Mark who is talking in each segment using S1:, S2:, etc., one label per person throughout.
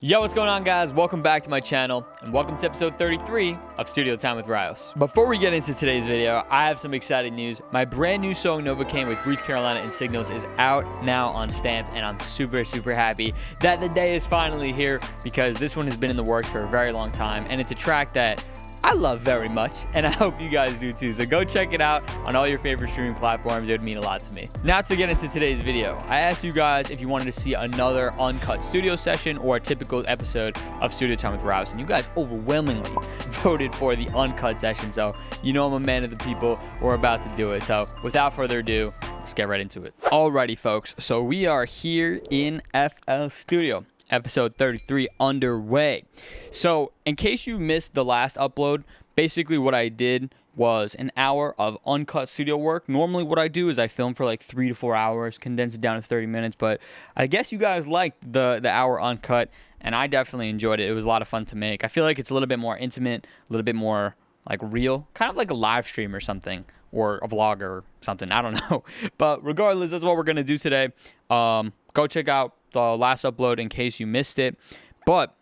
S1: Yo, what's going on, guys? Welcome back to my channel and welcome to episode 33 of Studio Time with Ryos. Before we get into today's video, I have some exciting news. My brand new song Novocaine with Brief Carolina and Signals is out now on Stamped, and I'm super happy that the day is finally here because this one has been in the works for a very long time, and it's a track that I love very much, and I hope you guys do too. So go check it out on all your favorite streaming platforms. It would mean a lot to me. Now to get into today's video, I asked you guys if you wanted to see another uncut studio session or a typical episode of Studio Time with Ryos, and you guys overwhelmingly voted for the uncut session. So you know I'm a man of the people. We're about to do it. So without further ado, let's get right into it. Alrighty, folks. So we are here in FL Studio. Episode 33 underway. So in case you missed the last upload, basically what I did was an hour of uncut studio work. Normally what I do is I film for like 3 to 4 hours, condense it down to 30 minutes, but I guess you guys liked the hour uncut, and I definitely enjoyed it. It was a lot of fun to make. I feel like it's a little bit more intimate, a little bit more like real, kind of like a live stream or something, or a vlog or something. I don't know. But regardless, that's what we're gonna do today. Go check out the last upload in case you missed it. But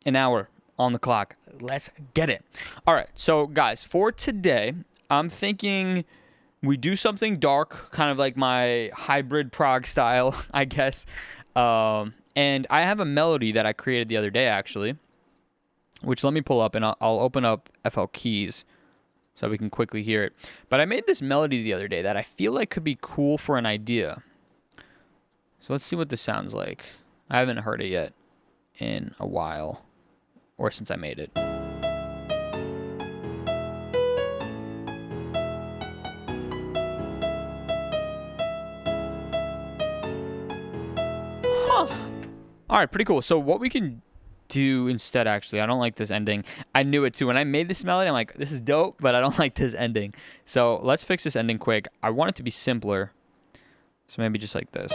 S1: an hour on the clock. Let's get it. All right. So guys, for today, I'm thinking we do something dark, kind of like my hybrid prog style, I guess. And I have a melody that I created the other day, actually, which let me pull up, and I'll open up FL Keys so we can quickly hear it. But I made this melody the other day that I feel like could be cool for an idea. So let's see what this sounds like. I haven't heard it yet in a while, or since I made it. Huh. All right, pretty cool. So what we can do instead, actually, I don't like this ending. I knew it too. When I made this melody, I'm like, this is dope, but I don't like this ending. So let's fix this ending quick. I want it to be simpler. So maybe just like this.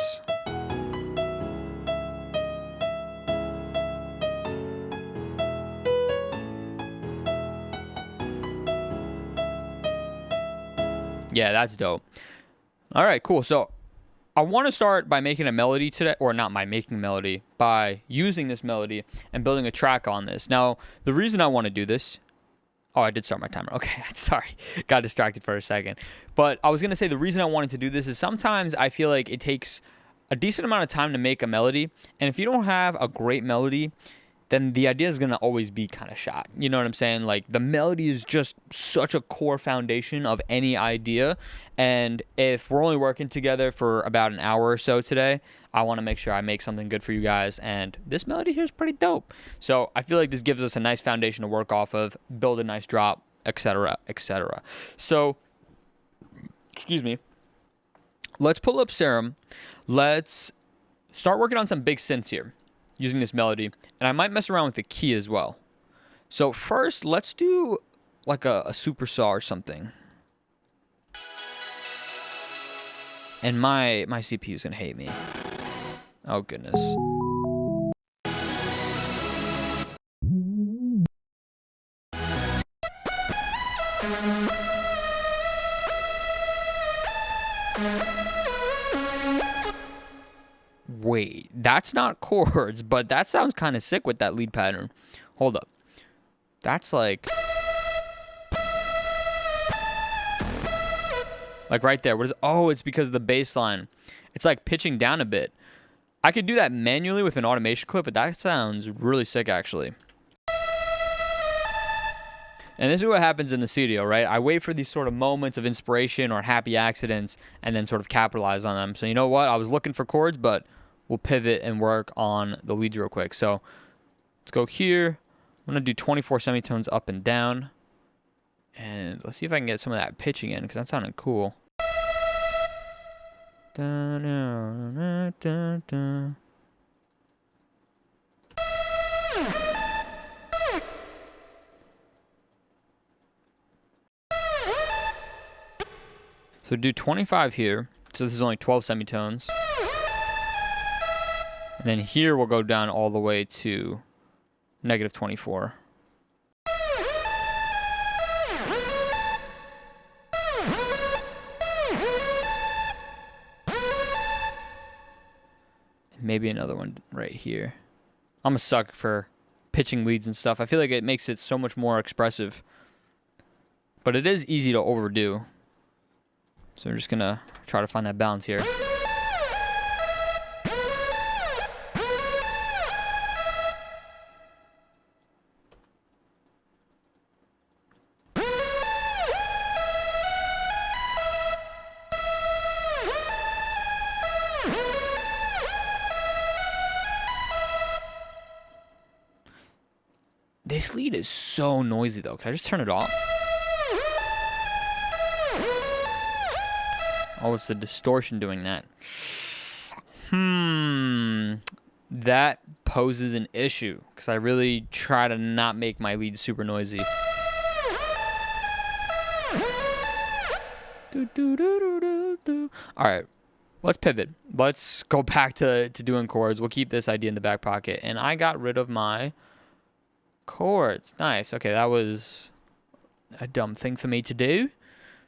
S1: Yeah, that's dope. All right, cool. So I want to start by making a melody today, or not by making a melody, by using this melody and building a track on this. Now, the reason I want to do this, oh, I did start my timer. Okay, sorry. Got distracted for a second. But I was going to say the reason I wanted to do this is sometimes I feel like it takes a decent amount of time to make a melody. And if you don't have a great melody, then the idea is going to always be kind of shot. You know what I'm saying? Like, the melody is just such a core foundation of any idea. And if we're only working together for about an hour or so today, I want to make sure I make something good for you guys. And this melody here is pretty dope. So I feel like this gives us a nice foundation to work off of, build a nice drop, etc., etc. So, excuse me. Let's pull up Serum. Let's start working on some big synths here using this melody, and I might mess around with the key as well. So first, let's do like a supersaw or something. And my CPU is gonna hate me. Oh goodness. Wait, that's not chords, but that sounds kind of sick with that lead pattern. Hold up. That's like right there. What is? Oh, it's because the bass line. It's like pitching down a bit. I could do that manually with an automation clip, but that sounds really sick, actually. And this is what happens in the studio, right? I wait for these sort of moments of inspiration or happy accidents and then sort of capitalize on them. So you know what? I was looking for chords, but we'll pivot and work on the leads real quick. So let's go here. I'm going to do 24 semitones up and down. And let's see if I can get some of that pitching in, because that sounded cool. So do 25 here. So this is only 12 semitones. And then here we'll go down all the way to negative 24. Maybe another one right here. I'm a sucker for pitching leads and stuff. I feel like it makes it so much more expressive. But it is easy to overdo. So we're just going to try to find that balance here. This lead is so noisy, though. Can I just turn it off? Oh, it's the distortion doing that. That poses an issue because I really try to not make my lead super noisy. All right, let's pivot. Let's go back to doing chords. We'll keep this idea in the back pocket. And I got rid of my chords. Nice. Okay, that was a dumb thing for me to do.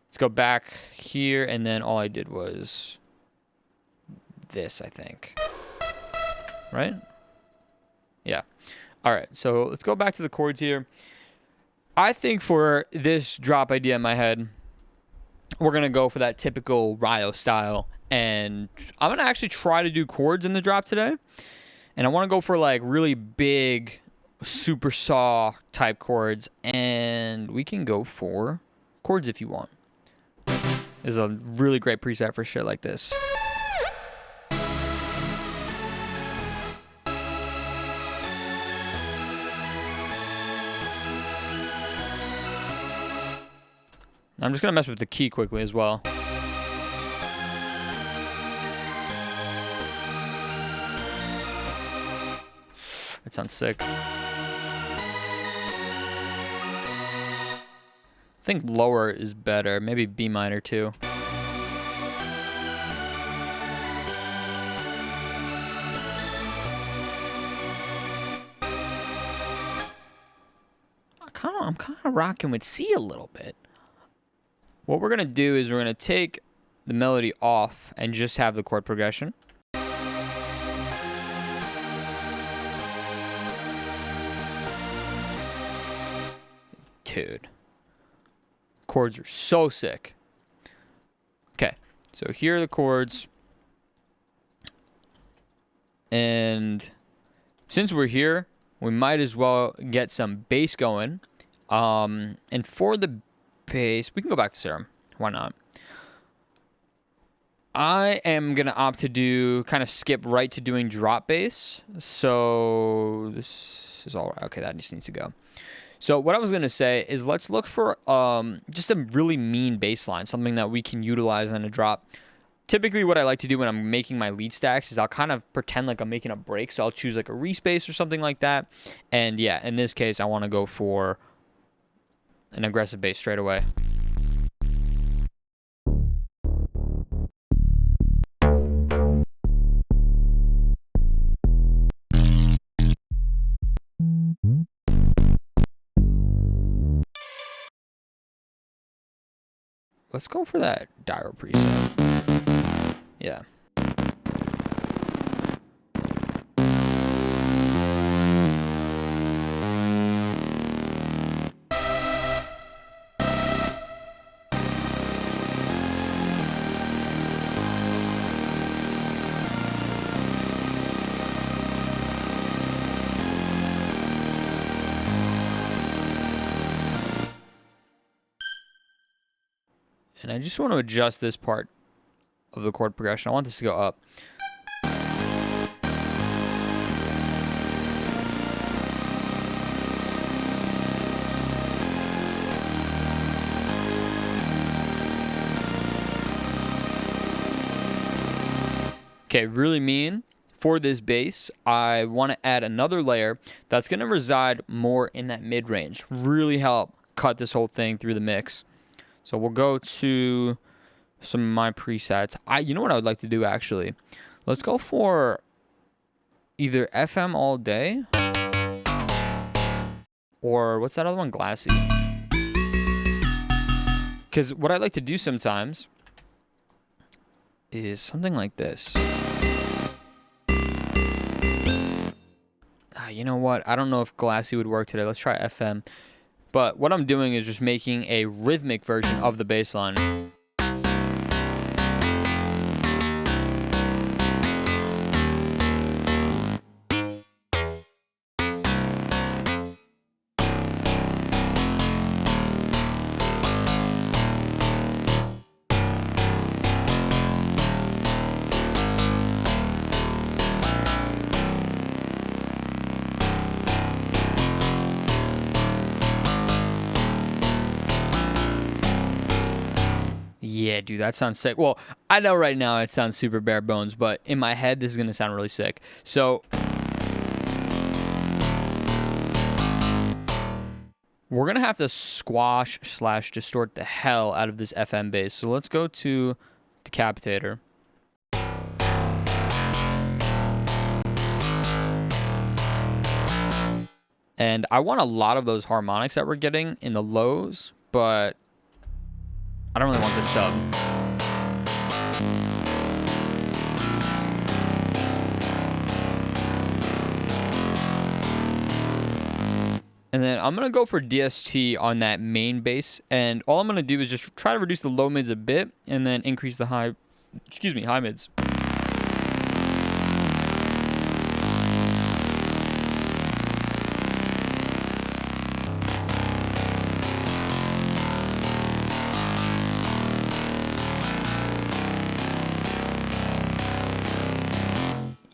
S1: Let's go back here, and then all I did was this, I think. Right? Yeah. All right, so let's go back to the chords here. I think for this drop idea in my head, we're going to go for that typical Ryos style, and I'm going to actually try to do chords in the drop today, and I want to go for like really big super saw type chords, and we can go for chords if you want. This is a really great preset for shit like this. I'm just gonna mess with the key quickly as well. That sounds sick. I think lower is better. Maybe B minor too. I'm kind of rocking with C a little bit. What we're gonna do is we're gonna take the melody off and just have the chord progression. Dude. Chords are so sick. Okay, so here are the chords. And since we're here, we might as well get some bass going. And for the bass, we can go back to Serum. Why not? I am going to opt to do kind of skip right to doing drop bass. So this is all right. Okay, that just needs to go. So what I was going to say is let's look for just a really mean bass line, something that we can utilize on a drop. Typically what I like to do when I'm making my lead stacks is I'll kind of pretend like I'm making a break. So I'll choose like a respace or something like that. And yeah, in this case, I want to go for an aggressive bass straight away. Let's go for that Dyro preset. Yeah. And I just want to adjust this part of the chord progression. I want this to go up. Okay, really mean. For this bass, I want to add another layer that's going to reside more in that mid-range. Really help cut this whole thing through the mix. So we'll go to some of my presets. You know what I would like to do, actually? Let's go for either FM all day or what's that other one? Glassy. Because what I like to do sometimes is something like this. You know what? I don't know if Glassy would work today. Let's try FM. But what I'm doing is just making a rhythmic version of the bass line. Yeah, dude, that sounds sick. Well, I know right now it sounds super bare bones, but in my head, this is going to sound really sick. So we're going to have to squash / distort the hell out of this FM bass. So let's go to Decapitator. And I want a lot of those harmonics that we're getting in the lows, but I don't really want the sub. And then I'm going to go for DST on that main bass. And all I'm going to do is just try to reduce the low mids a bit and then increase the high mids.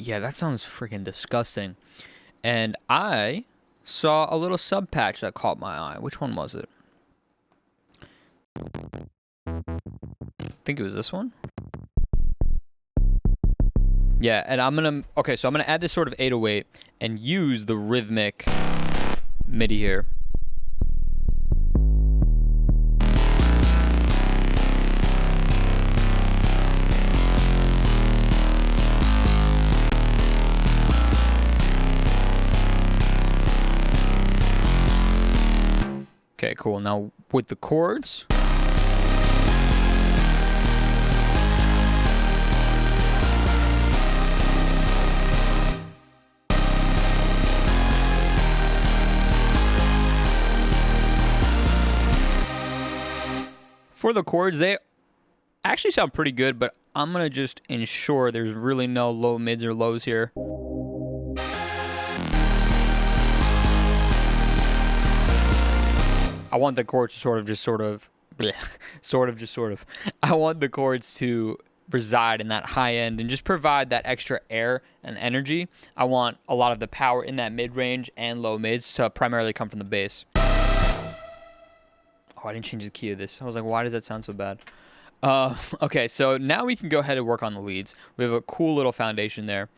S1: Yeah, that sounds freaking disgusting. And I saw a little sub patch that caught my eye. Which one was it? I think it was this one. Yeah, and I'm gonna add this sort of 808 and use the rhythmic MIDI here. Okay, cool. Now with the chords. For the chords, they actually sound pretty good, but I'm going to just ensure there's really no low mids or lows here. I want the chords to I want the chords to reside in that high end and just provide that extra air and energy. I want a lot of the power in that mid-range and low mids to primarily come from the bass. Oh, I didn't change the key of this. I was like, why does that sound so bad? Okay, so now we can go ahead and work on the leads. We have a cool little foundation there.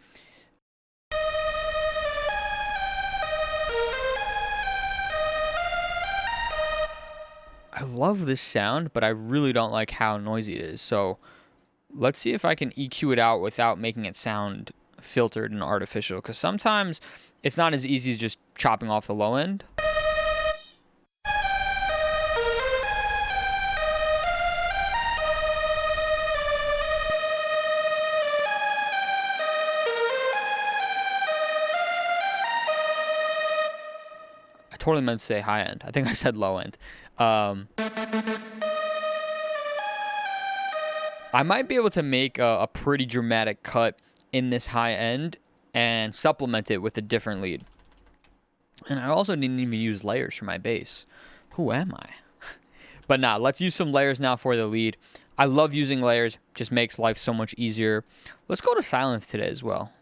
S1: I love this sound, but I really don't like how noisy it is. So let's see if I can EQ it out without making it sound filtered and artificial, because sometimes it's not as easy as just chopping off the low end. I totally meant to say high end. I think I said low end. I might be able to make a pretty dramatic cut in this high end and supplement it with a different lead. And I also didn't even use layers for my bass. Who am I? But nah, let's use some layers now for the lead. I love using layers. Just makes life so much easier. Let's go to Sylenth today as well.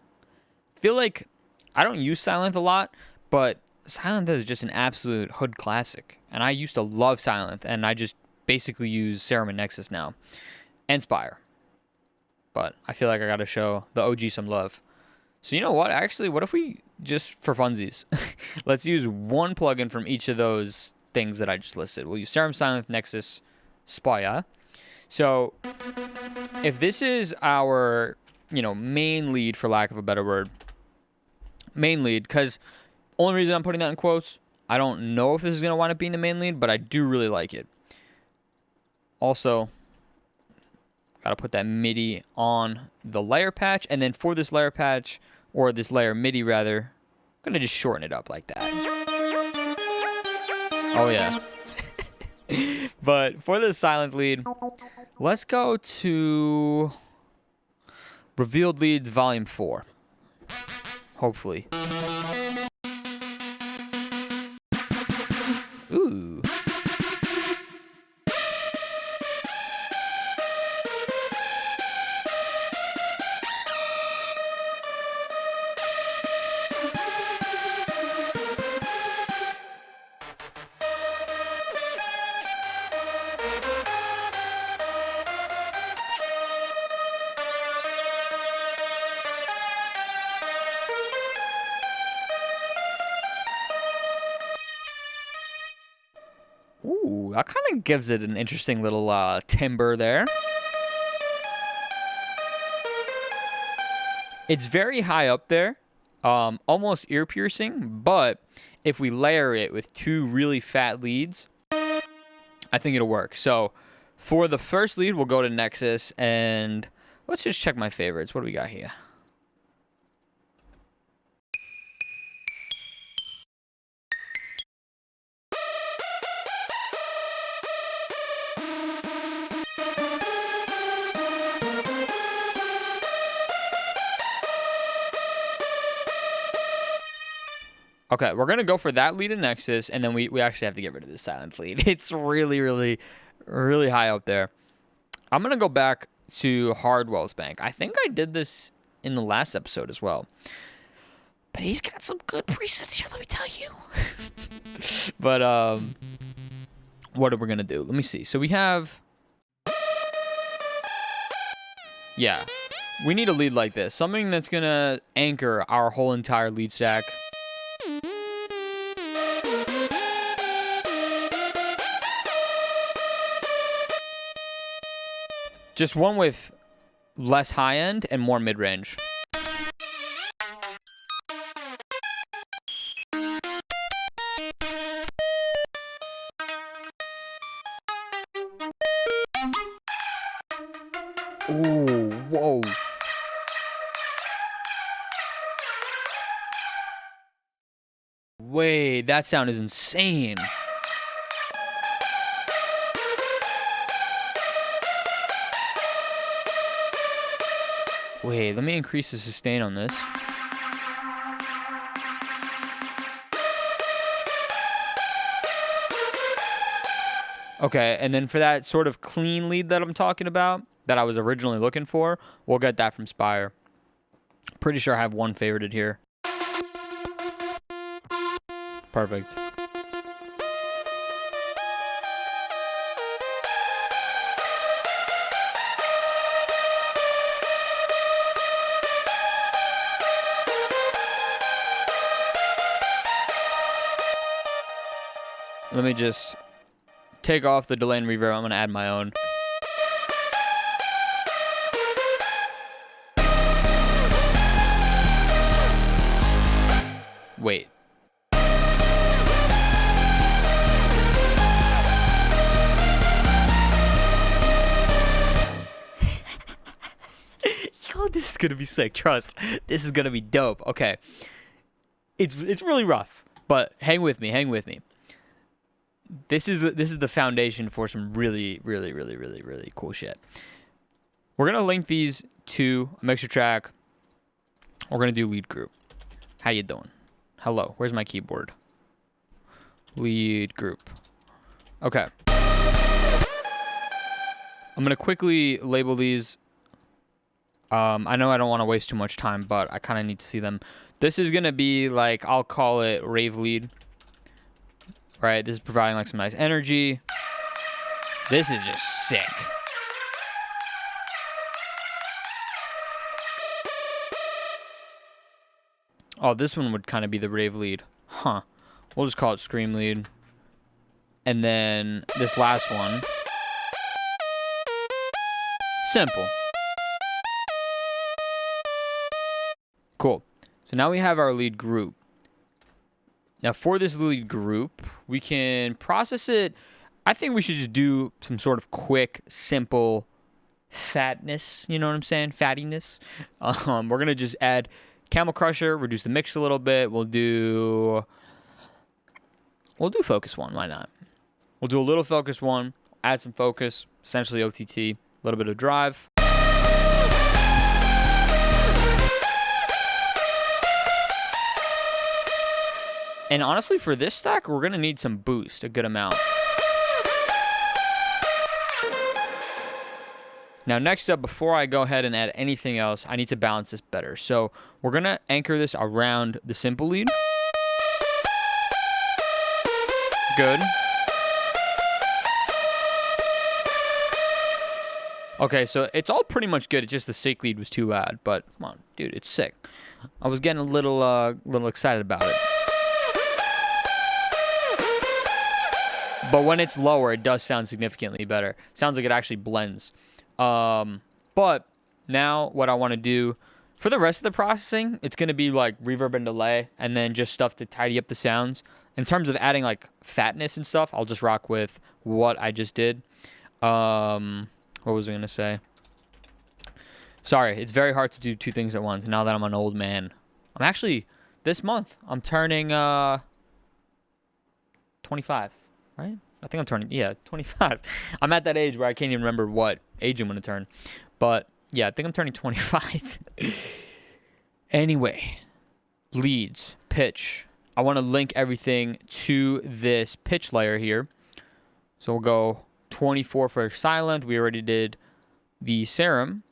S1: Feel like I don't use Sylenth a lot, but Sylenth is just an absolute hood classic. And I used to love Sylenth, and I just basically use Serum and Nexus now. And Spire. But I feel like I gotta show the OG some love. So you know what? Actually, what if we just, for funsies, let's use one plugin from each of those things that I just listed. We'll use Serum, Sylenth, Nexus, Spire. So if this is our, main lead, for lack of a better word, main lead, because only reason I'm putting that in quotes, I don't know if this is going to wind up being the main lead, but I do really like it. Also, got to put that MIDI on the layer patch. And then for this layer patch, or this layer MIDI rather, gonna just shorten it up like that. Oh yeah. But for the silent lead, let's go to Revealed Leads Volume 4. Hopefully. Ooh. Ooh, that kind of gives it an interesting little timbre there. It's very high up there, almost ear-piercing, but if we layer it with 2 really fat leads, I think it'll work. So for the first lead, we'll go to Nexus, and let's just check my favorites. What do we got here? Okay, we're going to go for that lead in Nexus, and then we actually have to get rid of this silent lead. It's really, really, really high up there. I'm going to go back to Hardwell's Bank. I think I did this in the last episode as well. But he's got some good presets here, let me tell you. But, what are we going to do? Let me see. So we have... Yeah, we need a lead like this. Something that's going to anchor our whole entire lead stack. Just one with less high end and more mid range. Ooh, whoa. Wait, that sound is insane. Wait, let me increase the sustain on this. Okay, and then for that sort of clean lead that I'm talking about, that I was originally looking for, we'll get that from Spire. Pretty sure I have one favorited here. Perfect. Let me just take off the delay and reverb. I'm going to add my own. Wait. Yo, this is going to be sick. Trust. This is going to be dope. Okay. It's really rough, but hang with me. Hang with me. This is the foundation for some really, really, really, really, really cool shit. We're going to link these to a mixer track. We're going to do lead group. How you doing? Hello. Where's my keyboard? Lead group. Okay. I'm going to quickly label these. I know I don't want to waste too much time, but I kind of need to see them. This is going to be like, I'll call it rave lead. Right, this is providing like some nice energy. This is just sick. Oh, this one would kind of be the rave lead. Huh. We'll just call it scream lead. And then this last one. Simple. Cool. So now we have our lead group. Now, for this lead group, we can process it. I think we should just do some sort of quick, simple fatness. You know what I'm saying? Fattiness. We're going to just add Camel Crusher, reduce the mix a little bit. We'll do Focus 1. Why not? We'll do a little Focus 1, add some Focus, essentially OTT, a little bit of drive. And honestly, for this stack, we're going to need some boost, a good amount. Now, next up, before I go ahead and add anything else, I need to balance this better. So we're going to anchor this around the simple lead. Good. Okay, so it's all pretty much good. It's just the sick lead was too loud. But come on, dude, it's sick. I was getting a little excited about it. But when it's lower, it does sound significantly better. Sounds like it actually blends. But now what I want to do for the rest of the processing, it's going to be like reverb and delay and then just stuff to tidy up the sounds. In terms of adding like fatness and stuff, I'll just rock with what I just did. What was I going to say? Sorry, it's very hard to do two things at once now that I'm an old man. I'm actually, this month, I'm turning 25, right? I think I'm turning, 25. I'm at that age where I can't even remember what age I'm going to turn. But, yeah, I think I'm turning 25. Anyway, leads, pitch. I want to link everything to this pitch layer here. So we'll go 24 for silent. We already did the serum.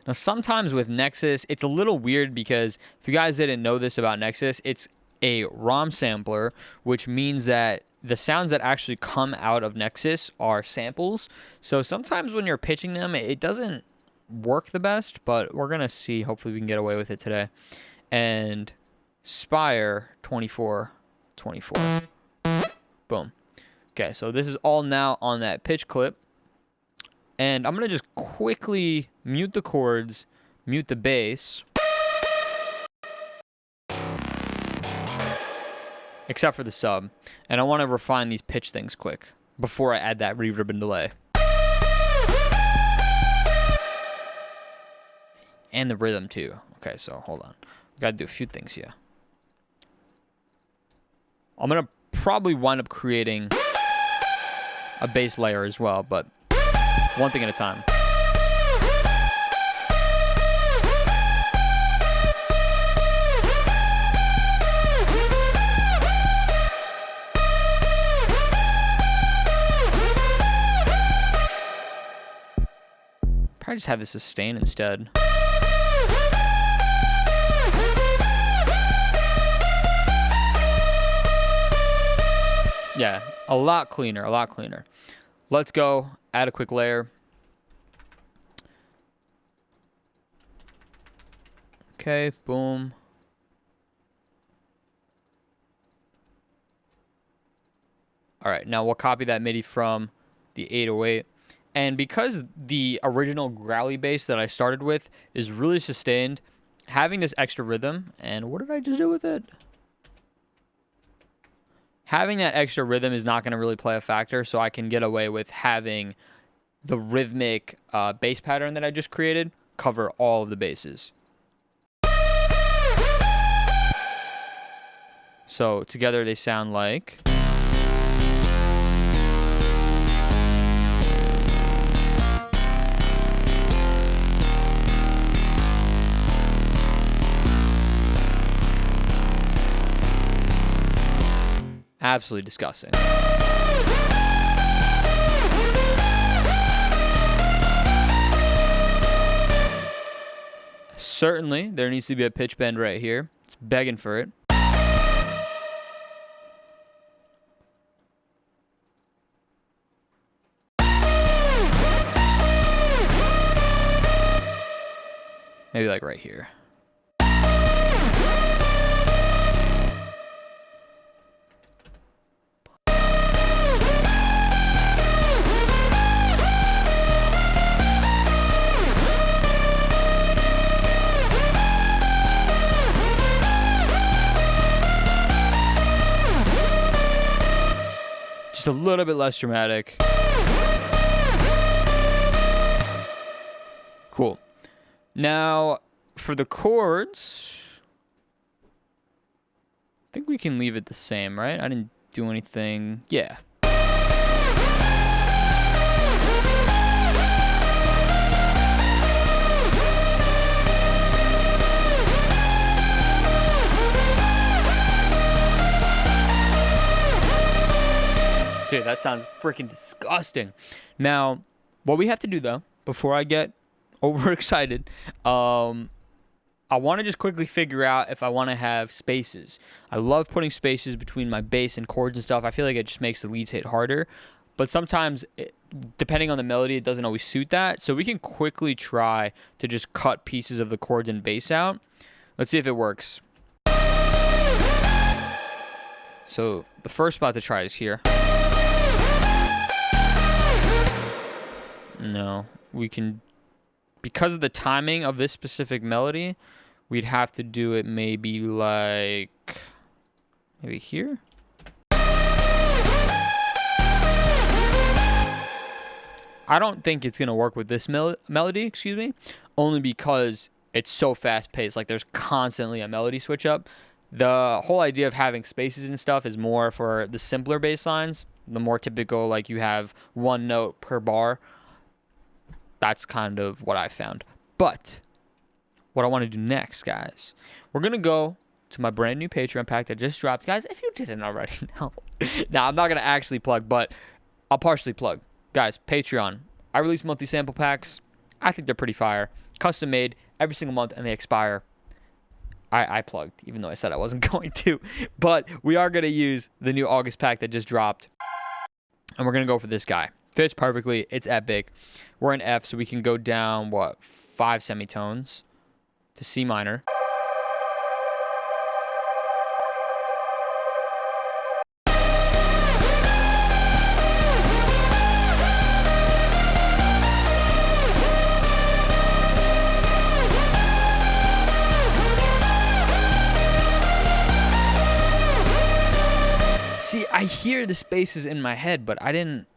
S1: Now, sometimes with Nexus, it's a little weird because if you guys didn't know this about Nexus, it's a ROM sampler, which means that the sounds that actually come out of Nexus are samples. So sometimes when you're pitching them, it doesn't work the best, but we're going to see. Hopefully we can get away with it today. And Spire 24, 24. Boom. Okay, so this is all now on that pitch clip. And I'm going to just quickly mute the chords, mute the bass. Except for the sub. And I want to refine these pitch things quick before I add that reverb and delay. And the rhythm too. Okay, so hold on. We got to do a few things here. I'm going to probably wind up creating a bass layer as well, but one thing at a time. Probably just have the sustain instead. Yeah, a lot cleaner, a lot cleaner. Let's go, add a quick layer. Okay, boom. All right, now we'll copy that MIDI from the 808. And because the original growly bass that I started with is really sustained, having this extra rhythm, and what did I just do with it? Having that extra rhythm is not going to really play a factor, so I can get away with having the rhythmic bass pattern that I just created cover all of the basses. So together they sound like... Absolutely disgusting. Certainly, there needs to be a pitch bend right here. It's begging for it. Maybe like right here. Just a little bit less dramatic. Cool. Now, for the chords, I think we can leave it the same, right? I didn't do anything. Yeah. Dude, that sounds freaking disgusting. Now, what we have to do, though, before I get overexcited, I want to just quickly figure out if I want to have spaces. I love putting spaces between my bass and chords and stuff. I feel like it just makes the leads hit harder. But sometimes, depending on the melody, it doesn't always suit that. So we can quickly try to just cut pieces of the chords and bass out. Let's see if it works. So the first spot to try is here. No, we can, because of the timing of this specific melody, we'd have to do it maybe like, maybe here. I don't think it's going to work with this melody, excuse me, only because it's so fast paced. Like there's constantly a melody switch up. The whole idea of having spaces and stuff is more for the simpler bass lines, the more typical, like you have one note per bar. That's kind of what I found. But what I want to do next, guys, we're going to go to my brand new Patreon pack that just dropped. Guys, if you didn't already know. Now, I'm not going to actually plug, but I'll partially plug. Guys, Patreon. I release monthly sample packs. I think they're pretty fire. Custom made every single month, and they expire. I plugged, even though I said I wasn't going to. But we are going to use the new August pack that just dropped. And we're going to go for this guy. Fits perfectly. It's epic. We're in F, so we can go down, 5 semitones to C minor. See, I hear the spaces in my head, but I didn't.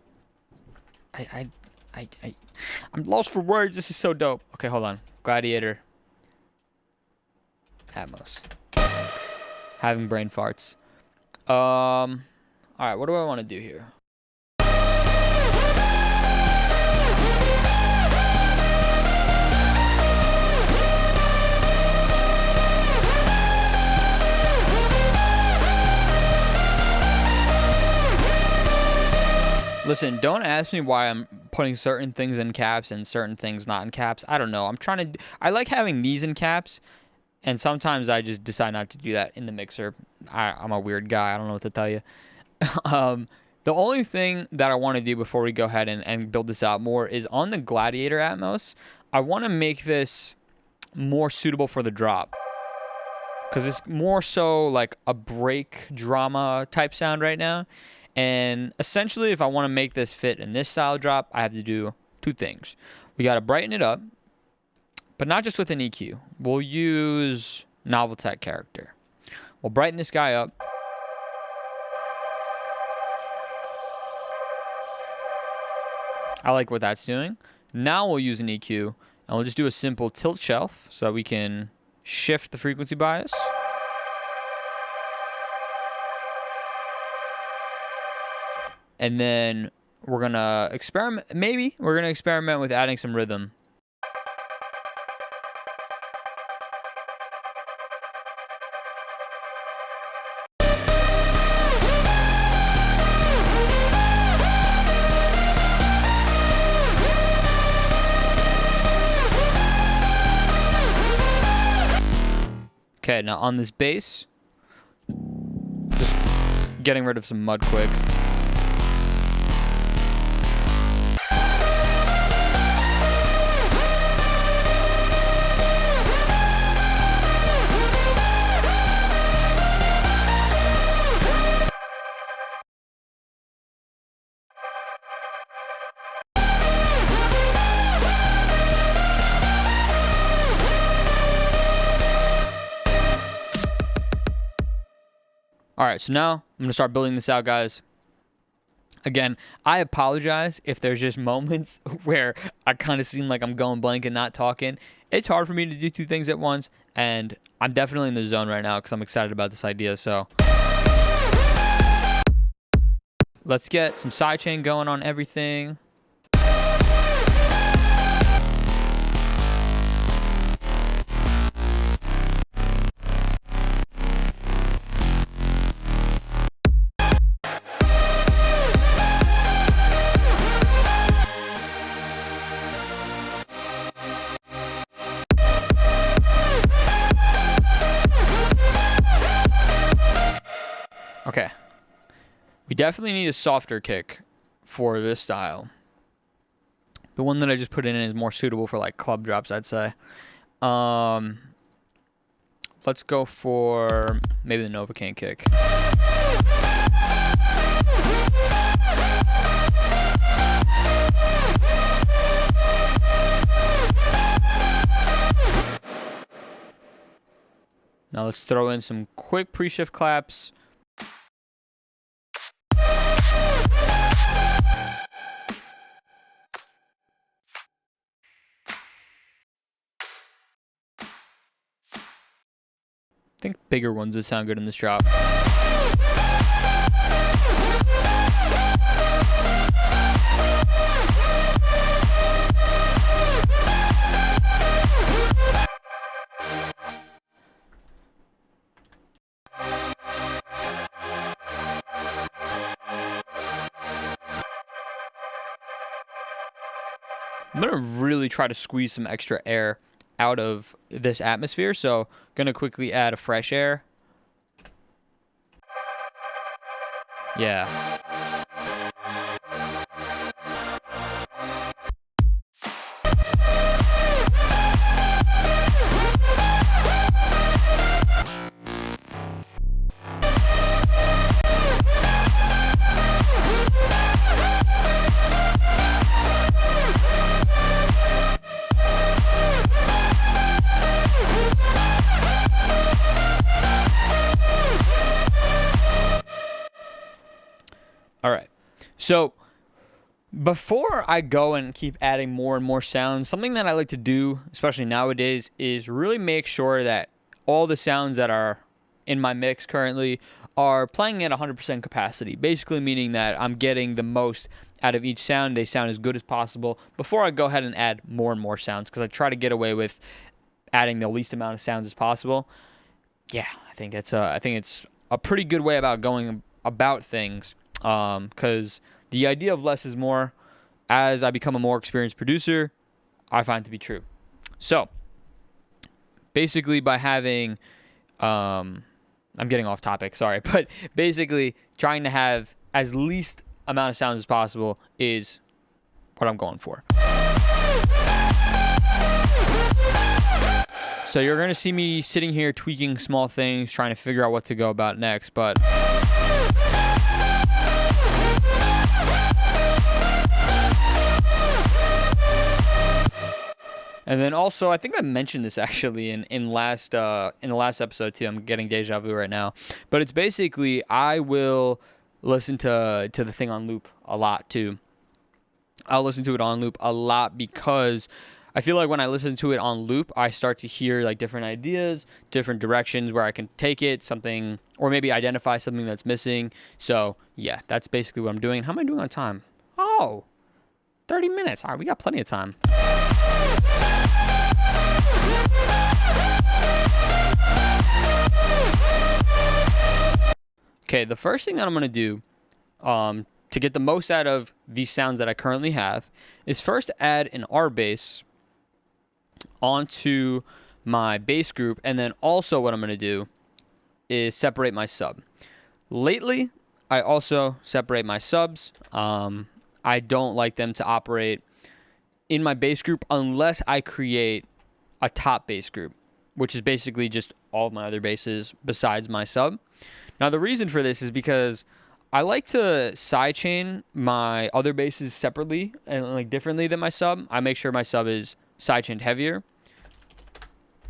S1: I'm lost for words. This is so dope. Okay, hold on. Gladiator. Atmos. Having brain farts. All right, what do I want to do here? Listen, don't ask me why I'm putting certain things in caps and certain things not in caps. I don't know. I like having these in caps, and sometimes I just decide not to do that in the mixer. I'm a weird guy. I don't know what to tell you. The only thing that I want to do before we go ahead and build this out more is on the Gladiator Atmos, I want to make this more suitable for the drop. Because it's more so like a break drama type sound right now. And essentially, if I want to make this fit in this style drop, I have to do two things. We got to brighten it up, but not just with an EQ. We'll use Noveltech character. We'll brighten this guy up. I like what that's doing. Now we'll use an EQ, and we'll just do a simple tilt shelf so that we can shift the frequency bias. And then we're going to experiment. Maybe we're going to experiment with adding some rhythm. Okay, now on this bass, just getting rid of some mud quick. All right, so now I'm going to start building this out, guys. Again, I apologize if there's just moments where I kind of seem like I'm going blank and not talking. it's hard for me to do two things at once, and I'm definitely in the zone right now because I'm excited about this idea. So let's get some sidechain going on everything. Okay, we definitely need a softer kick for this style. The one that I just put in is more suitable for like club drops, I'd say. Let's go for maybe the Novocaine kick. Now let's throw in some quick pre-shift claps. I think bigger ones would sound good in this drop. I'm going to really try to squeeze some extra air out of this atmosphere, so gonna quickly add a fresh air. Yeah. All right, so before I go and keep adding more and more sounds, something that I like to do, especially nowadays, is really make sure that all the sounds that are in my mix currently are playing at 100% capacity, basically meaning that I'm getting the most out of each sound. They sound as good as possible before I go ahead and add more and more sounds, because I try to get away with adding the least amount of sounds as possible. Yeah, I think it's a pretty good way about going about things. Because the idea of less is more, as I become a more experienced producer, I find to be true. So basically by having, I'm getting off topic, sorry, but basically trying to have as least amount of sounds as possible is what I'm going for. So you're going to see me sitting here tweaking small things, trying to figure out what to go about next, but and then also, I think I mentioned this actually in the last episode too. I'm getting deja vu right now, but it's basically I will listen to the thing on loop a lot too. I'll listen to it on loop a lot because I feel like when I listen to it on loop, I start to hear like different ideas, different directions where I can take it, something, or maybe identify something that's missing. So yeah, that's basically what I'm doing. How am I doing on time? Oh, 30 minutes. All right, we got plenty of time. Okay, the first thing that I'm going to do to get the most out of these sounds that I currently have is first add an R bass onto my bass group, and then also what I'm going to do is separate my sub. Lately, I also separate my subs. I don't like them to operate in my bass group unless I create a top bass group, which is basically just all of my other basses besides my sub. Now, the reason for this is because I like to sidechain my other basses separately and like differently than my sub. I make sure my sub is sidechained heavier.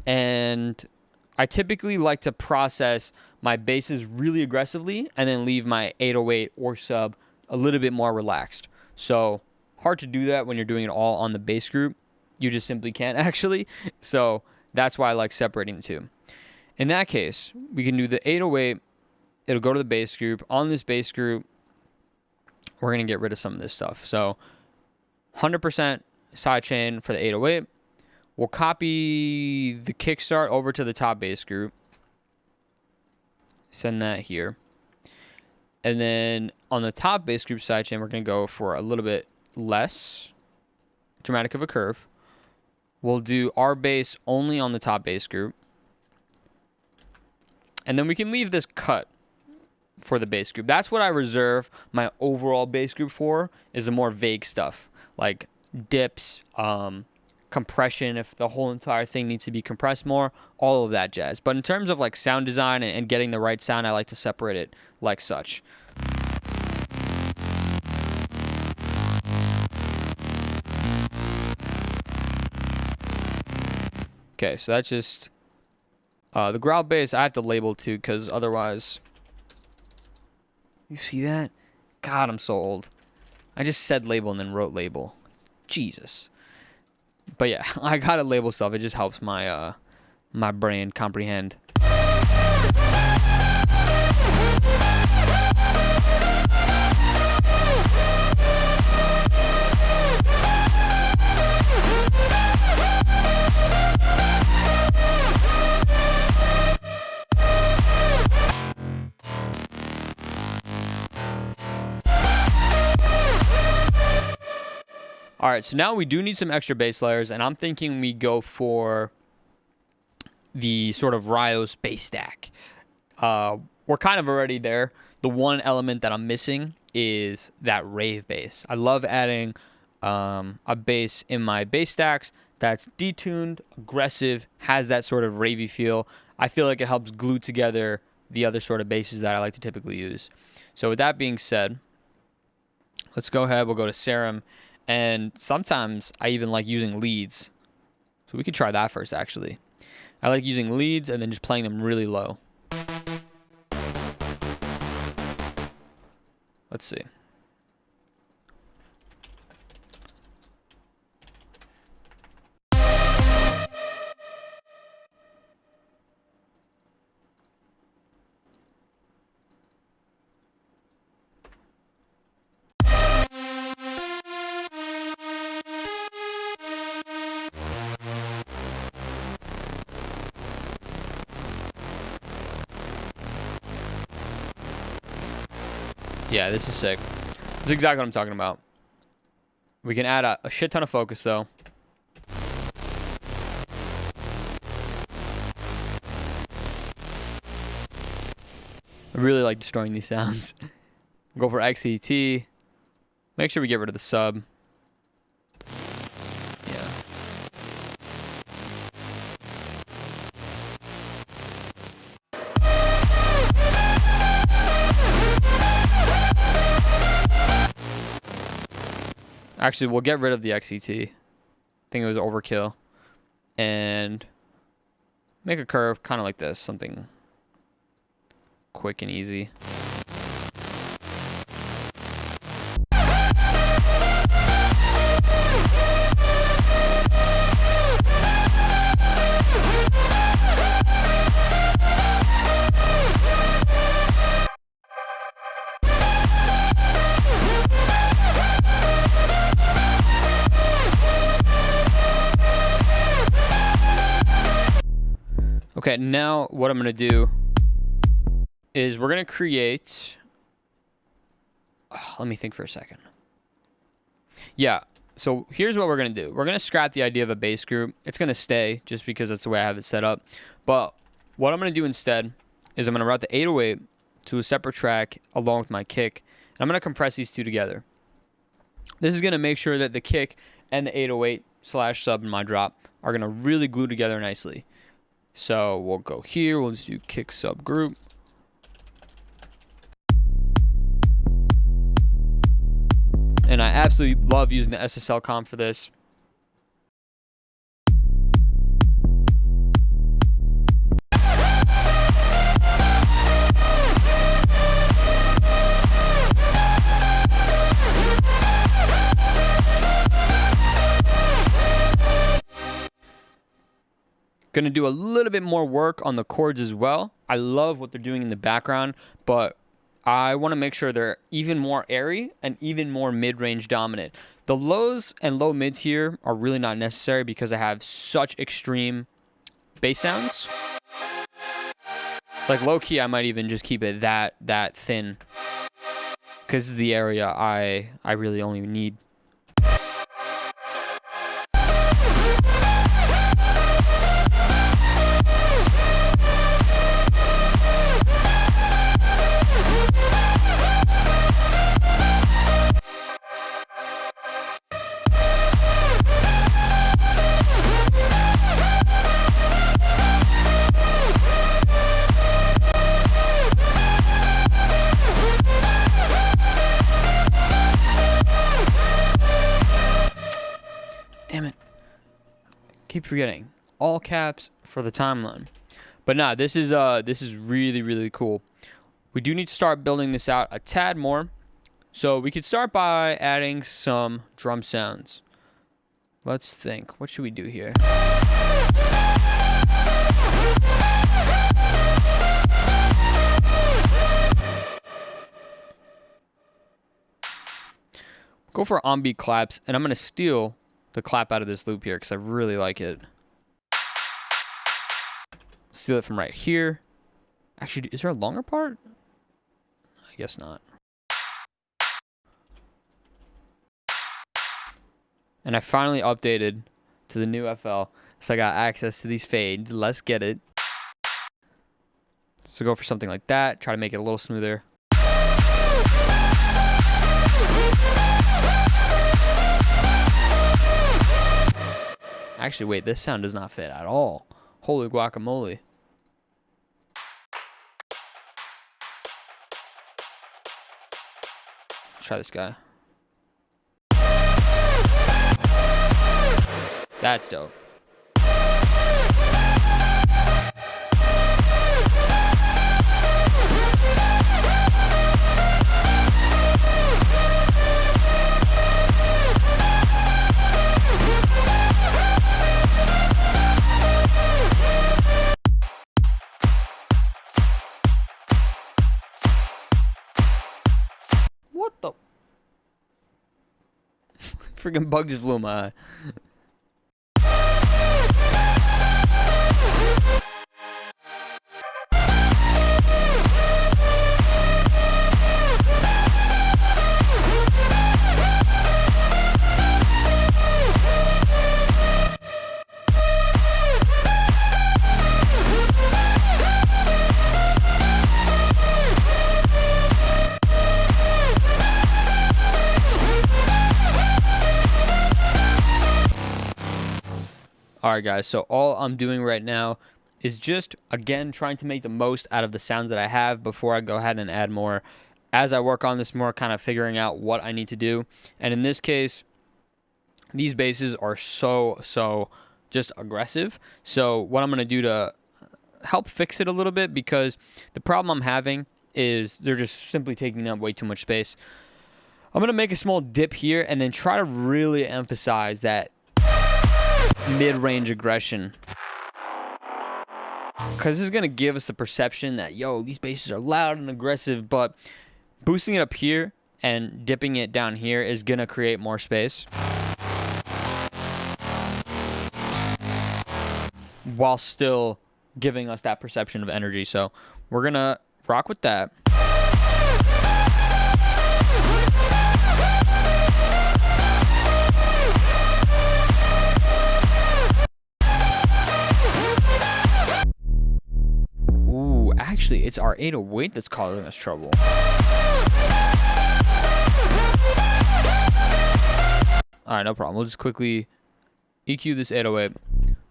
S1: And I typically like to process my basses really aggressively and then leave my 808 or sub a little bit more relaxed. So hard to do that when you're doing it all on the bass group. You just simply can't actually. So that's why I like separating the two. In that case, we can do the 808. It'll go to the bass group. On this bass group, we're going to get rid of some of this stuff. So 100% sidechain for the 808. We'll copy the kickstart over to the top bass group. Send that here. And then on the top bass group sidechain, we're going to go for a little bit less dramatic of a curve. We'll do our bass only on the top bass group. And then we can leave this cut for the bass group. That's what I reserve my overall bass group for, is the more vague stuff like dips, compression, if the whole entire thing needs to be compressed more, all of that jazz. But in terms of like sound design and getting the right sound, I like to separate it like such. Okay, so that's just the growl bass. I have to label too, because otherwise, you see that? God, I'm so old. I just said label and then wrote label. Jesus. But yeah, I gotta label stuff. It just helps my my brain comprehend. All right, so now we do need some extra bass layers, and I'm thinking we go for the sort of Ryos bass stack. We're kind of already there. The one element that I'm missing is that rave bass. I love adding a bass in my bass stacks that's detuned, aggressive, has that sort of ravey feel. I feel like it helps glue together the other sort of basses that I like to typically use. So with that being said, let's go ahead. We'll go to Serum. And sometimes I even like using leads. So we could try that first, actually. I like using leads and then just playing them really low. Let's see. Yeah, this is sick. This is exactly what I'm talking about. We can add a shit ton of focus, though. I really like destroying these sounds. Go for XET. Make sure we get rid of the sub. Yeah. Actually, we'll get rid of the XET. I think it was overkill. And make a curve kind of like this. Something quick and easy. Okay, now what I'm going to do is we're going to create... let me think for a second. Yeah, so here's what we're going to do. We're going to scrap the idea of a bass group. It's going to stay just because that's the way I have it set up. But what I'm going to do instead is I'm going to route the 808 to a separate track along with my kick. And I'm going to compress these two together. This is going to make sure that the kick and the 808 / sub in my drop are going to really glue together nicely. So we'll go here. We'll just do kick sub group. And I absolutely love using the SSL comp for this. Gonna do a little bit more work on the chords as well. I love what they're doing in the background, but I want to make sure they're even more airy and even more mid-range dominant. The lows and low mids here are really not necessary because I have such extreme bass sounds. Like low key, I might even just keep it that thin, because this is the area I really only need. Damn it. Keep forgetting. All caps for the timeline. But nah, this is really, really cool. We do need to start building this out a tad more. So we could start by adding some drum sounds. Let's think. What should we do here? Go for on-beat claps, and I'm going to steal the clap out of this loop here because I really like it. Steal it from right here. Actually, is there a longer part? I guess not. And I finally updated to the new FL, so I got access to these fades. Let's get it. So go for something like that. Try to make it a little smoother. Actually, wait, this sound does not fit at all. Holy guacamole. Let's try this guy. That's dope. What the? Freaking bug just flew in my eye. Alright guys, so all I'm doing right now is just, again, trying to make the most out of the sounds that I have before I go ahead and add more. As I work on this more, kind of figuring out what I need to do. And in this case, these basses are so just aggressive. So what I'm going to do to help fix it a little bit, because the problem I'm having is they're just simply taking up way too much space. I'm going to make a small dip here and then try to really emphasize that mid-range aggression, because this is going to give us the perception that, yo, these basses are loud and aggressive, but boosting it up here and dipping it down here is going to create more space while still giving us that perception of energy. So we're going to rock with that. Actually, it's our 808 that's causing us trouble. Alright, no problem. We'll just quickly EQ this 808.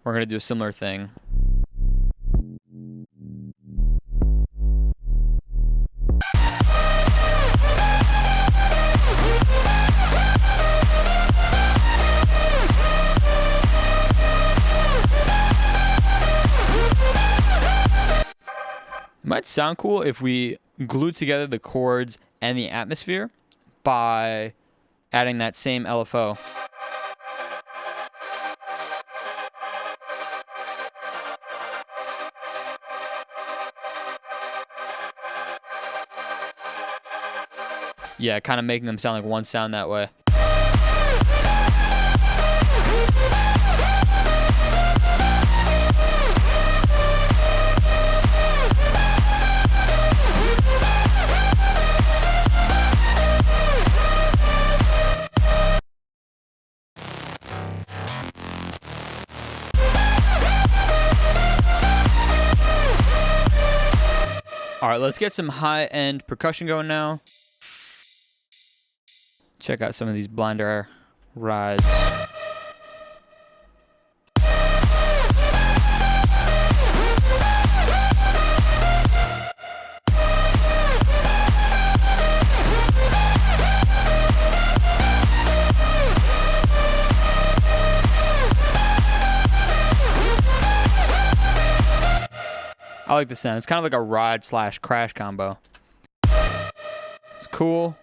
S1: We're going to do a similar thing. It might sound cool if we glue together the chords and the atmosphere by adding that same LFO. Yeah, kind of making them sound like one sound that way. All right, let's get some high-end percussion going now. Check out some of these blinder rides. I like the sound. It's kind of like a ride / crash combo. It's cool.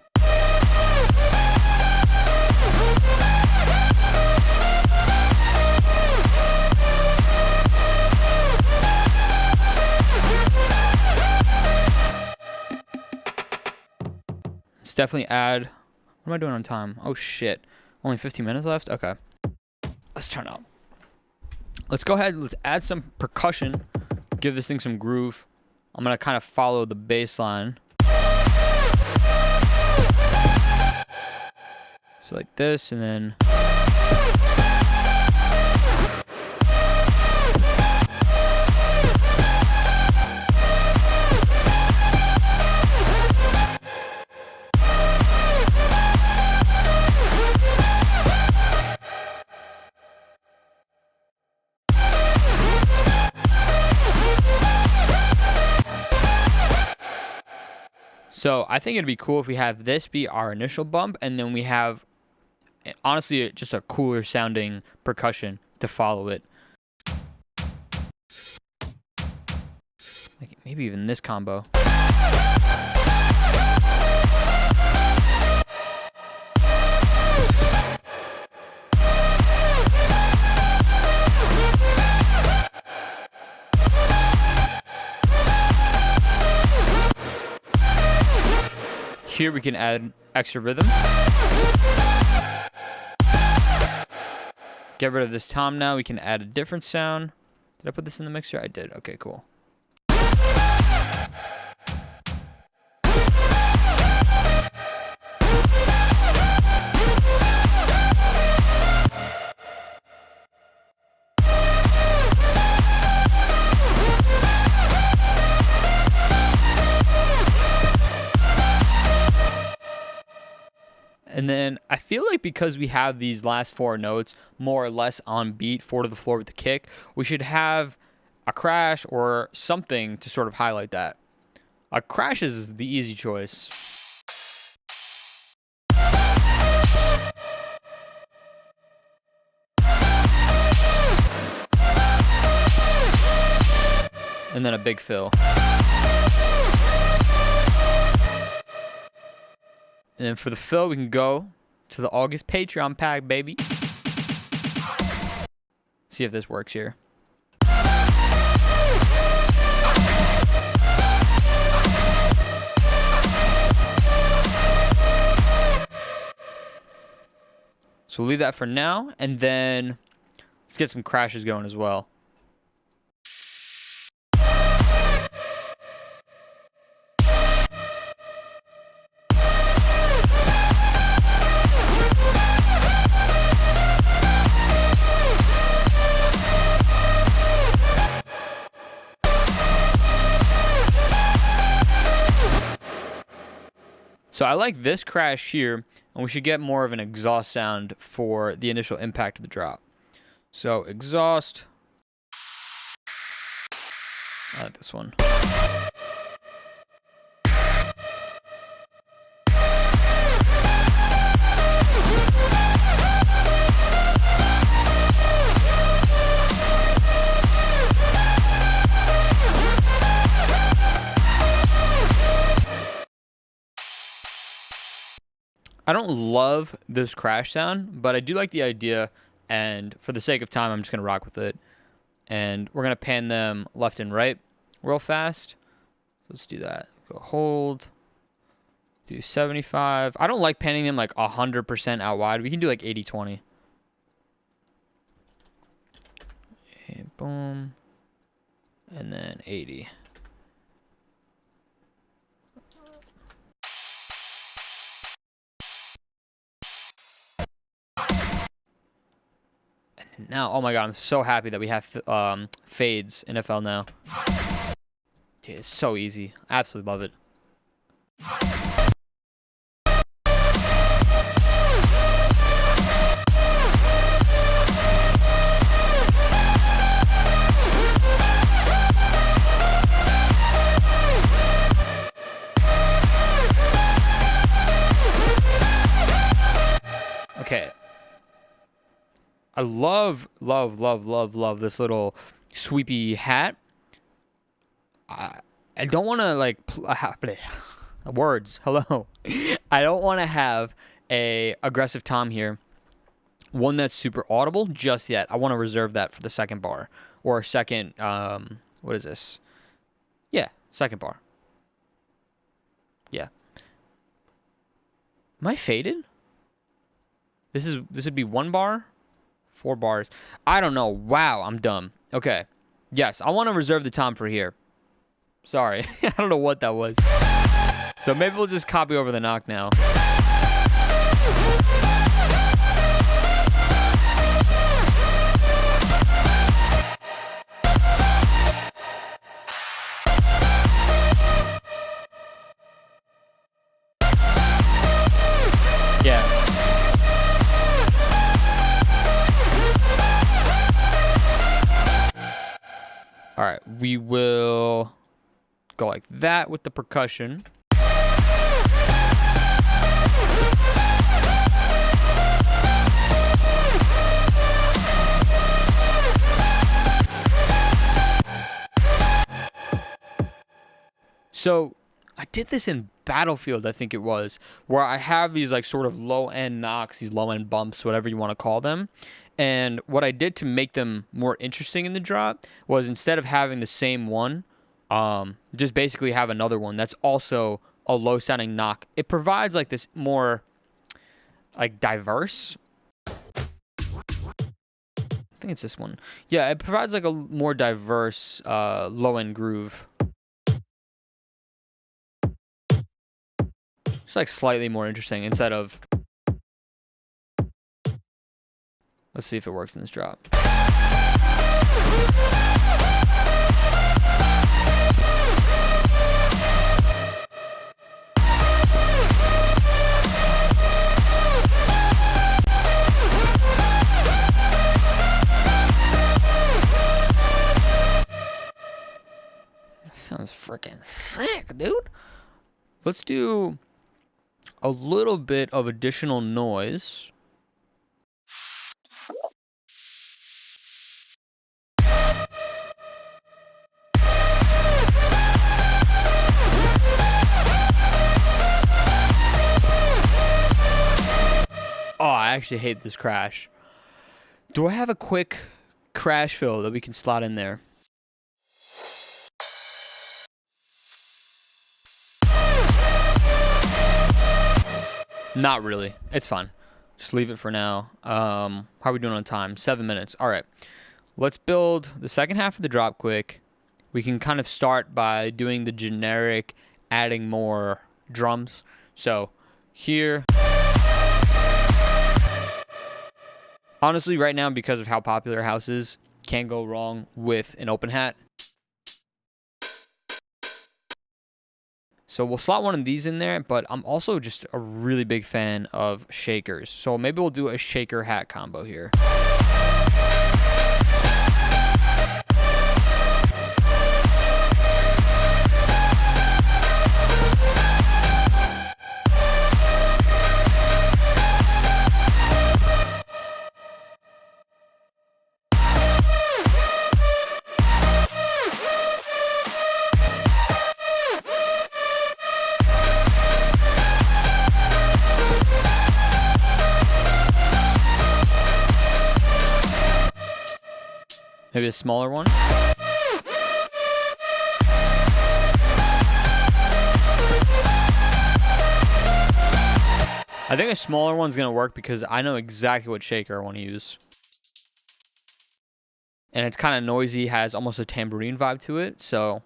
S1: Let's definitely add. What am I doing on time? Oh shit. Only 15 minutes left? Okay. Let's turn up. Let's go ahead. Let's add some percussion. Give this thing some groove. I'm gonna kind of follow the bass line. So like this, and then so I think it'd be cool if we have this be our initial bump, and then we have, honestly, just a cooler sounding percussion to follow it. Like maybe even this combo. Here we can add extra rhythm. Get rid of this tom now. We can add a different sound. Did I put this in the mixer? I did. Okay, cool. And then I feel like because we have these last 4 notes more or less on beat, 4 to the floor with the kick, we should have a crash or something to sort of highlight that. A crash is the easy choice. And then a big fill. And then for the fill, we can go to the August Patreon pack, baby. See if this works here. So we'll leave that for now, and then let's get some crashes going as well. So I like this crash here, and we should get more of an exhaust sound for the initial impact of the drop. So exhaust. I like this one. I don't love this crash sound, but I do like the idea, and for the sake of time, I'm just going to rock with it. And we're going to pan them left and right real fast. Let's do that. Go hold. Do 75. I don't like panning them like 100% out wide. We can do like 80-20. And boom. And then 80. And now, oh my God, I'm so happy that we have fades in FL now. Dude, it's so easy. I absolutely love it. Okay. I love this little sweepy hat. I don't want to like words. Hello. I don't want to have a aggressive tom here. One that's super audible just yet. I want to reserve that for the second bar or second. What is this? Yeah, second bar. Yeah. Am I faded? This would be 1 bar, 4 bars. I don't know. Wow, I'm dumb. Okay. Yes, I want to reserve the tom for here. Sorry. I don't know what that was. So maybe we'll just copy over the knock now. Yeah. All right, we will go like that with the percussion. So I did this in Battlefield, I think it was, where I have these like sort of low-end knocks, these low-end bumps, whatever you want to call them. And what I did to make them more interesting in the drop was instead of having the same one, just basically have another one that's also a low-sounding knock. It provides like this more like diverse. I think it's this one. Yeah, it provides like a more diverse low-end groove. It's like slightly more interesting instead of. Let's see if it works in this drop. Sounds freaking sick, dude. Let's do a little bit of additional noise. Oh, I actually hate this crash. Do I have a quick crash fill that we can slot in there? Not really. It's fine. Just leave it for now. How are we doing on time? 7 minutes. All right. Let's build the second half of the drop quick. We can kind of start by doing the generic adding more drums. So here. Honestly, right now, because of how popular house is, can't go wrong with an open hat. So we'll slot one of these in there, but I'm also just a really big fan of shakers. So maybe we'll do a shaker hat combo here. Maybe a smaller one. I think a smaller one's going to work because I know exactly what shaker I want to use. And it's kind of noisy, has almost a tambourine vibe to it. So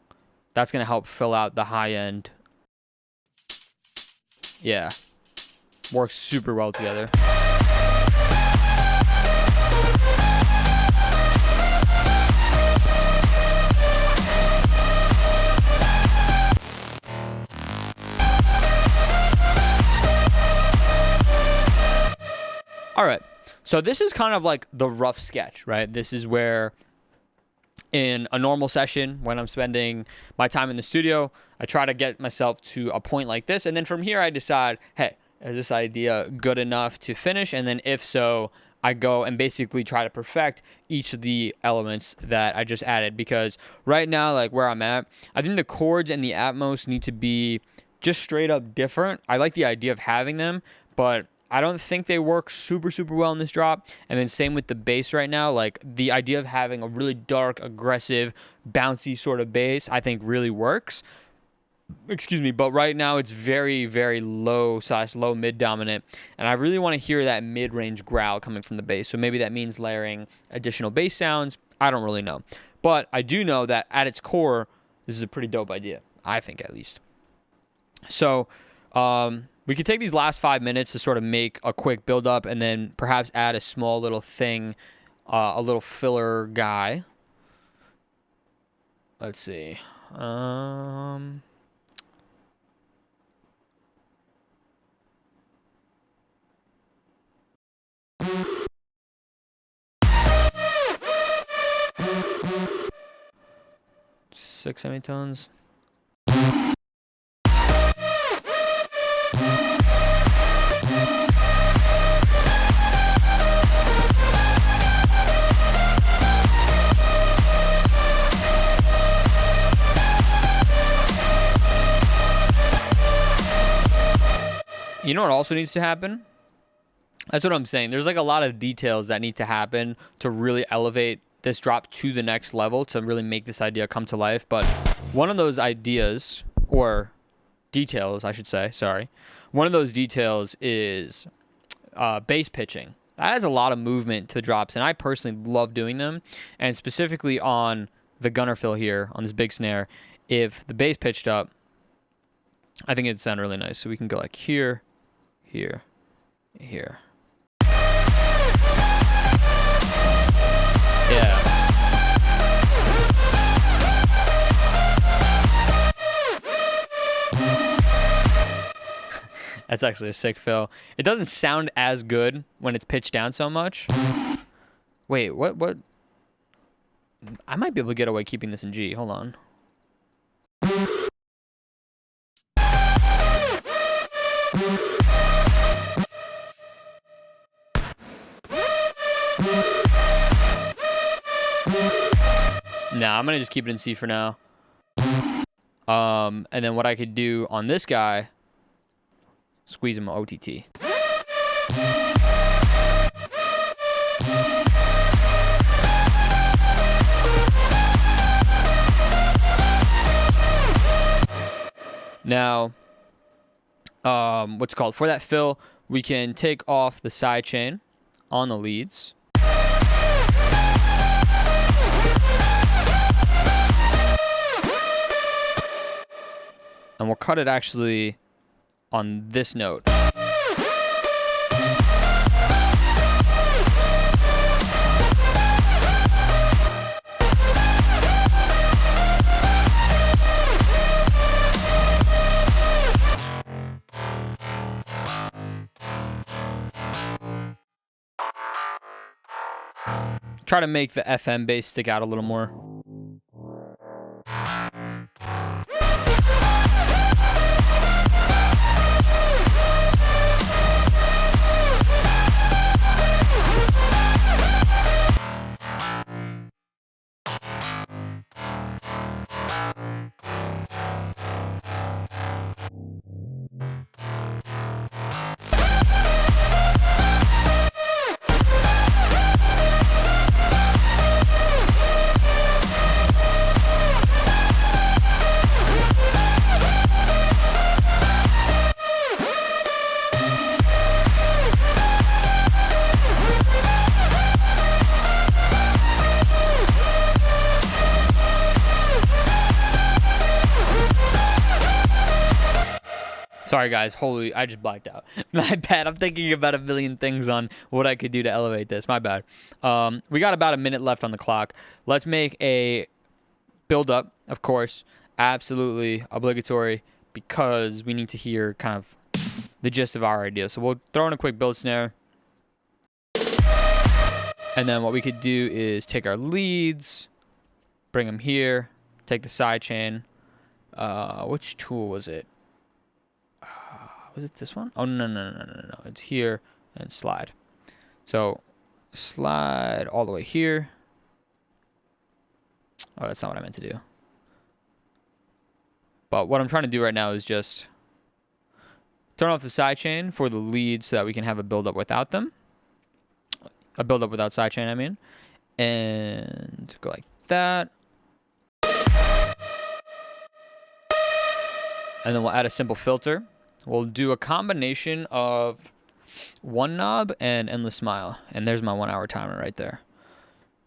S1: that's going to help fill out the high end. Yeah. Works super well together. All right, so this is kind of like the rough sketch, right? This is where in a normal session, when I'm spending my time in the studio, I try to get myself to a point like this. And then from here, I decide, hey, is this idea good enough to finish? And then if so, I go and basically try to perfect each of the elements that I just added. Because right now, like where I'm at, I think the chords and the Atmos need to be just straight up different. I like the idea of having them, but I don't think they work super well in this drop. And then same with the bass right now. Like the idea of having a really dark, aggressive, bouncy sort of bass, I think really works. Excuse me, but right now it's very low mid dominant, and I really want to hear that mid-range growl coming from the bass. So maybe that means layering additional bass sounds. I don't really know, but I do know that at its core, this is a pretty dope idea, I think, at least. So we could take these last 5 minutes to sort of make a quick build up, and then perhaps add a small little thing, a little filler guy. Let's see. 6 semitones. You know what also needs to happen? That's what I'm saying. There's like a lot of details that need to happen to really elevate this drop to the next level, to really make this idea come to life. But one of those ideas, or details, I should say, sorry. One of those details is bass pitching. That adds a lot of movement to drops, and I personally love doing them. And specifically on the gunner fill here, on this big snare, if the bass pitched up, I think it'd sound really nice. So we can go like here, here, here. Yeah. That's actually a sick fill. It doesn't sound as good when it's pitched down so much. Wait, what? I might be able to get away keeping this in G. Hold on. Nah, I'm gonna just keep it in C for now. And then what I could do on this guy, squeeze him OTT. Now, what's it called? For that fill, we can take off the side chain on the leads. And we'll cut it actually on this note. Try to make the FM bass stick out a little more. Sorry, guys. Holy, I just blacked out. My bad. I'm thinking about a million things on what I could do to elevate this. My bad. We got about a minute left on the clock. Let's make a build up, of course. Absolutely obligatory because we need to hear kind of the gist of our idea. So we'll throw in a quick build snare. And then what we could do is take our leads, bring them here, take the side chain. Which tool was it? Was it this one? Oh, no. It's here and slide. So slide all the way here. Oh, that's not what I meant to do. But what I'm trying to do right now is just turn off the side chain for the leads so that we can have a build up without them. A build up without side chain, I mean. And go like that. And then we'll add a simple filter. We'll do a combination of one knob and endless smile. And there's my 1 hour timer right there.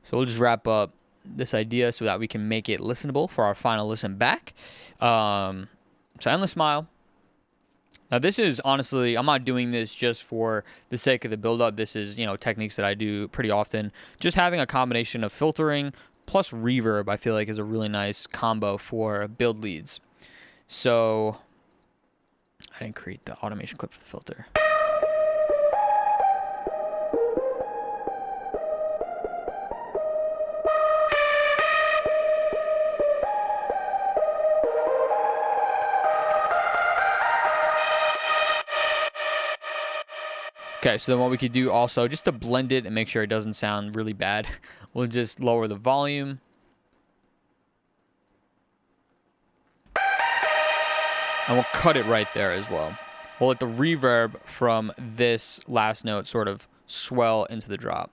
S1: So we'll just wrap up this idea so that we can make it listenable for our final listen back. So endless smile. Now this is honestly, I'm not doing this just for the sake of the build up. This is, techniques that I do pretty often. Just having a combination of filtering plus reverb, I feel like is a really nice combo for build leads. So I didn't create the automation clip for the filter. Okay, so then what we could do also, just to blend it and make sure it doesn't sound really bad, we'll just lower the volume. And we'll cut it right there as well. We'll let the reverb from this last note sort of swell into the drop.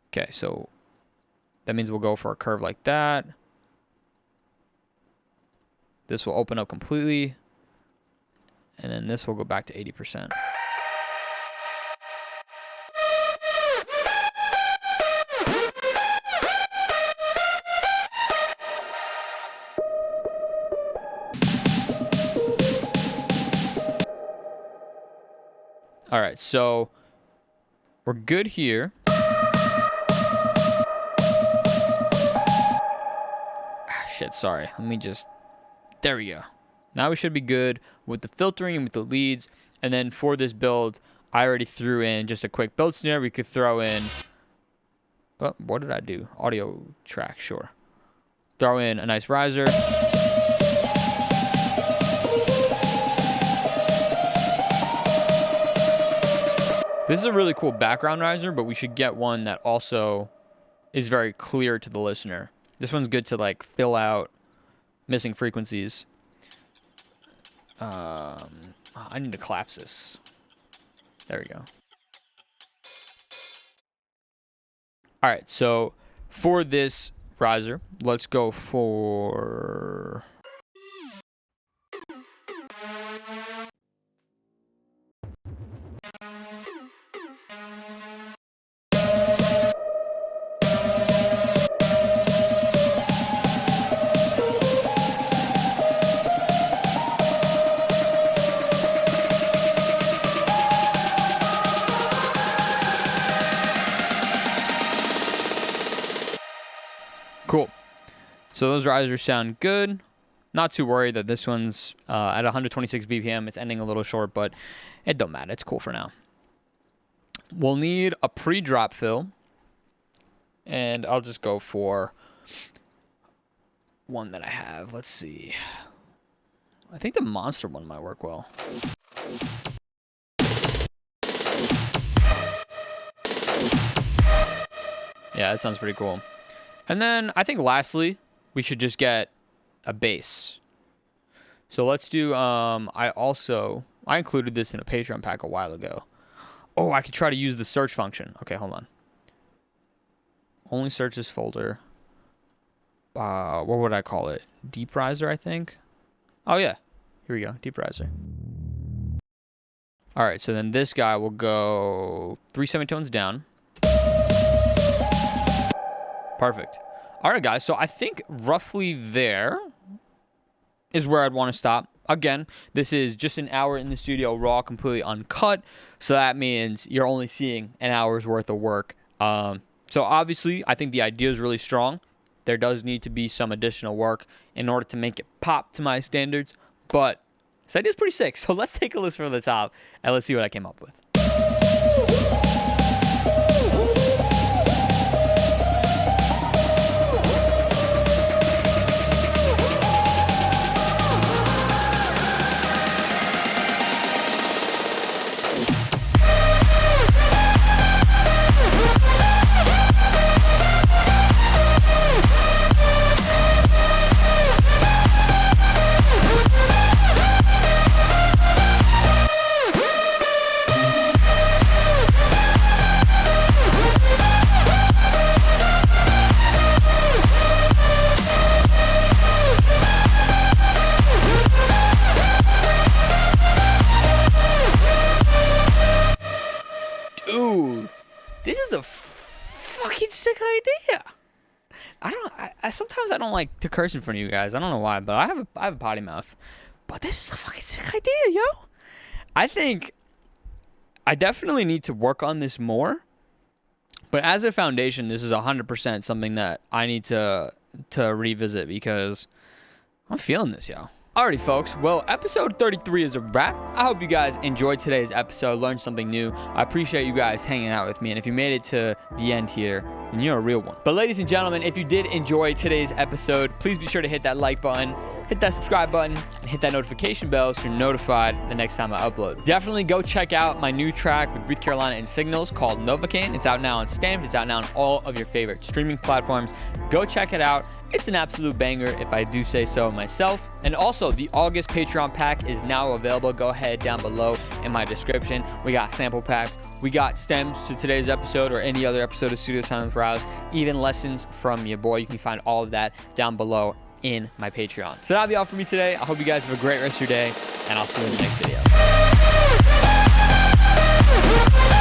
S1: Okay, so that means we'll go for a curve like that. This will open up completely. And then this will go back to 80%. All right, so we're good here. Shit, sorry. There we go. Now we should be good with the filtering and with the leads. And then for this build, I already threw in just a quick build snare. We could throw in, oh, what did I do? Audio track, sure. Throw in a nice riser. This is a really cool background riser, but we should get one that also is very clear to the listener. This one's good to like fill out missing frequencies. I need to collapse this. There we go. All right, so for this riser, let's go for... Cool. So those risers sound good. Not too worried that this one's at 126 BPM. It's ending a little short, but it don't matter. It's cool for now. We'll need a pre-drop fill. And I'll just go for one that I have. Let's see. I think the monster one might work well. Yeah, that sounds pretty cool. And then I think lastly, we should just get a bass. So let's do, I included this in a Patreon pack a while ago. Oh, I could try to use the search function. Okay, hold on. Only search this folder. What would I call it? Deep riser, I think. Oh yeah, here we go, deep riser. All right, so then this guy will go 3 semitones down. Perfect. All right, guys, so I think roughly there is where I'd want to stop. again, this is just an hour in the studio raw, completely uncut. So that means you're only seeing an hour's worth of work. So obviously, I think the idea is really strong. There does need to be some additional work in order to make it pop to my standards. But this idea is pretty sick. So let's take a listen from the top and let's see what I came up with. Dude, this is a fucking sick idea. I sometimes I don't like to curse in front of you guys. I don't know why, but I have a potty mouth. But this is a fucking sick idea, yo. I think I definitely need to work on this more. But as a foundation, this is 100% something that I need to revisit because I'm feeling this, yo. Alrighty, folks. Well, episode 33 is a wrap. I hope you guys enjoyed today's episode, learned something new. I appreciate you guys hanging out with me. And if you made it to the end here, then you're a real one. But ladies and gentlemen, if you did enjoy today's episode, please be sure to hit that like button, hit that subscribe button, and hit that notification bell so you're notified the next time I upload. Definitely go check out my new track with Breathe Carolina and Signals called Novocaine. It's out now on Stamped. It's out now on all of your favorite streaming platforms. Go check it out. It's an absolute banger, if I do say so myself. And also, the August Patreon pack is now available. Go ahead down below in my description. We got sample packs. We got stems to today's episode or any other episode of Studio Time with Ryos. Even lessons from your boy. You can find all of that down below in my Patreon. So that'll be all for me today. I hope you guys have a great rest of your day, and I'll see you in the next video.